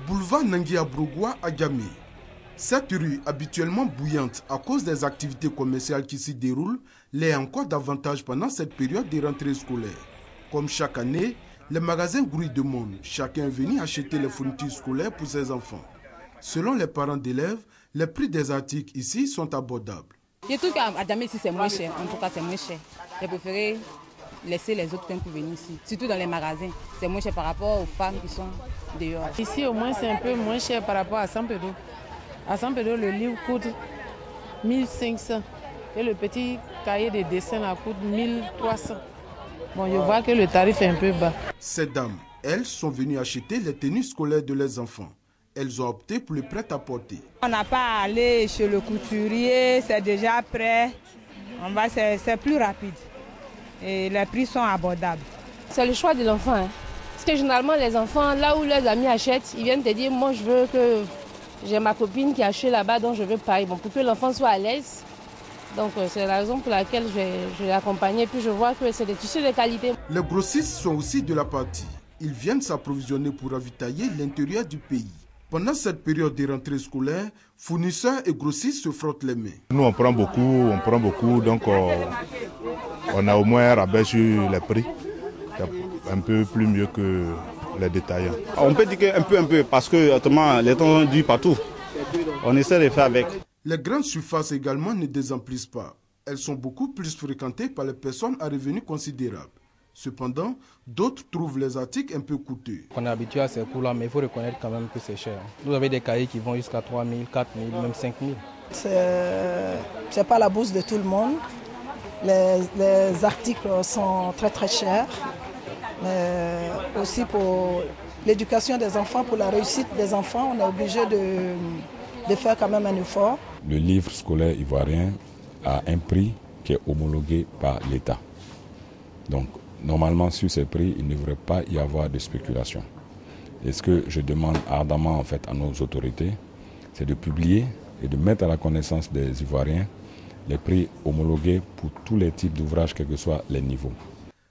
Boulevard Nangia Brogoua à Djamé. Cette rue, habituellement bouillante à cause des activités commerciales qui s'y déroulent, l'est encore davantage pendant cette période de rentrée scolaire. Comme chaque année, les magasins grouillent de monde. Chacun est venu acheter les fournitures scolaires pour ses enfants. Selon les parents d'élèves, les prix des articles ici sont abordables. Je trouve qu'à Djamé ici c'est moins cher, en tout cas c'est moins cher. J'ai préféré laisser les autres pour venir ici, surtout dans les magasins. C'est moins cher par rapport aux femmes qui sont dehors. Ici au moins c'est un peu moins cher par rapport à Saint-Pédro. À Saint-Pédro le livre coûte 1500 et le petit cahier de dessin là coûte 1300. Bon, je vois que le tarif est un peu bas. Ces dames, elles, sont venues acheter les tenues scolaires de leurs enfants. Elles ont opté pour le prêt-à-porter. On n'a pas à aller chez le couturier, c'est déjà prêt. C'est plus rapide. Et les prix sont abordables. C'est le choix de l'enfant. Hein. Parce que généralement, les enfants, là où leurs amis achètent, ils viennent te dire, moi je veux que j'ai ma copine qui achète là-bas, donc je veux pareil. Bon, pour que l'enfant soit à l'aise. Donc c'est la raison pour laquelle je l'ai accompagné. Puis je vois que c'est des tissus de qualité. Les grossistes sont aussi de la partie. Ils viennent s'approvisionner pour ravitailler l'intérieur du pays. Pendant cette période de rentrée scolaire, fournisseurs et grossistes se frottent les mains. Nous on prend beaucoup, donc on a au moins rabat sur les prix, un peu plus mieux que les détaillants. On peut dire un peu, parce que autrement les temps durent partout. On essaie de faire avec. Les grandes surfaces également ne désemplissent pas. Elles sont beaucoup plus fréquentées par les personnes à revenus considérables. Cependant, d'autres trouvent les articles un peu coûteux. On est habitué à ces coûts-là, mais il faut reconnaître quand même que c'est cher. Vous avez des cahiers qui vont jusqu'à 3 000, 4 000, même 5 000. C'est pas la bourse de tout le monde. Les articles sont très chers. Mais aussi pour l'éducation des enfants, pour la réussite des enfants, on est obligé de faire quand même un effort. Le livre scolaire ivoirien a un prix qui est homologué par l'État. Donc, normalement, sur ces prix, il ne devrait pas y avoir de spéculation. Et ce que je demande ardemment en fait, à nos autorités, c'est de publier et de mettre à la connaissance des Ivoiriens les prix homologués pour tous les types d'ouvrages, quels que soient les niveaux.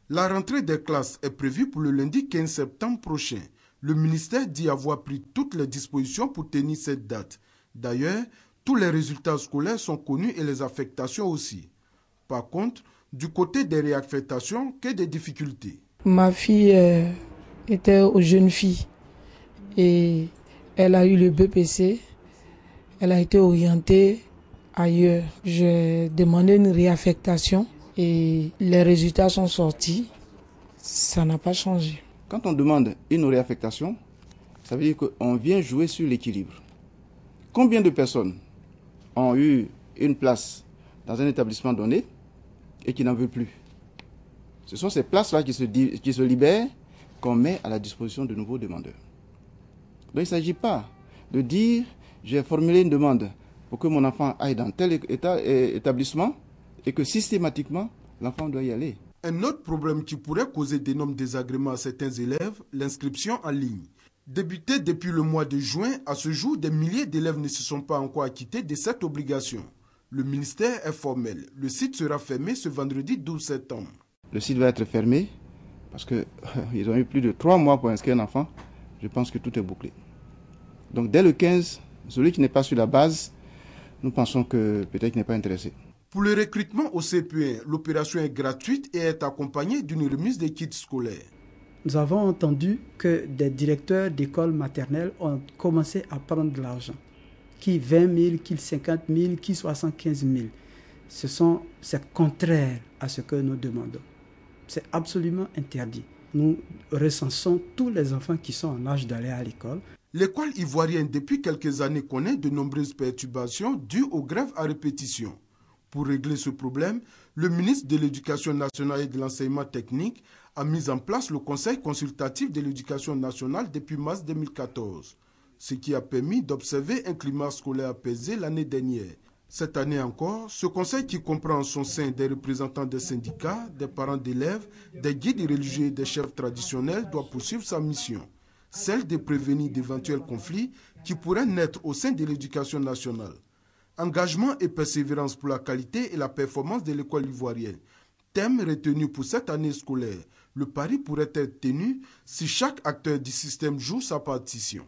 La rentrée des classes est prévue pour le lundi 15 septembre prochain. Le ministère dit avoir pris toutes les dispositions pour tenir cette date. D'ailleurs, tous les résultats scolaires sont connus et les affectations aussi. Par contre, du côté des réaffectations, que des difficultés. Ma fille était aux jeunes filles et elle a eu le BPC. Elle a été orientée ailleurs. J'ai demandé une réaffectation et les résultats sont sortis. Ça n'a pas changé. Quand on demande une réaffectation, ça veut dire qu'on vient jouer sur l'équilibre. Combien de personnes ont eu une place dans un établissement donné et qui n'en veulent plus? Ce sont ces places-là qui se libèrent, qu'on met à la disposition de nouveaux demandeurs. Donc il ne s'agit pas de dire j'ai formulé une demande pour que mon enfant aille dans tel établissement et que systématiquement l'enfant doit y aller. Un autre problème qui pourrait causer d'énormes désagréments à certains élèves, l'inscription en ligne. Débutée depuis le mois de juin, à ce jour, des milliers d'élèves ne se sont pas encore acquittés de cette obligation. Le ministère est formel. Le site sera fermé ce vendredi 12 septembre. Le site va être fermé parce qu'ils ont eu plus de 3 mois pour inscrire un enfant. Je pense que tout est bouclé. Donc dès le 15, celui qui n'est pas sur la base, nous pensons que peut-être qu'il n'est pas intéressé. Pour le recrutement au CP1, l'opération est gratuite et est accompagnée d'une remise des kits scolaires. Nous avons entendu que des directeurs d'écoles maternelles ont commencé à prendre de l'argent. Qui 20 000, qui 50 000, qui 75 000. C'est contraire à ce que nous demandons. C'est absolument interdit. Nous recensons tous les enfants qui sont en âge d'aller à l'école. L'école ivoirienne, depuis quelques années, connaît de nombreuses perturbations dues aux grèves à répétition. Pour régler ce problème, le ministre de l'Éducation nationale et de l'enseignement technique a mis en place le Conseil consultatif de l'éducation nationale depuis mars 2014, ce qui a permis d'observer un climat scolaire apaisé l'année dernière. Cette année encore, ce conseil qui comprend en son sein des représentants des syndicats, des parents d'élèves, des guides religieux et des chefs traditionnels doit poursuivre sa mission, celle de prévenir d'éventuels conflits qui pourraient naître au sein de l'éducation nationale. Engagement et persévérance pour la qualité et la performance de l'école ivoirienne. Thème retenu pour cette année scolaire. Le pari pourrait être tenu si chaque acteur du système joue sa partition.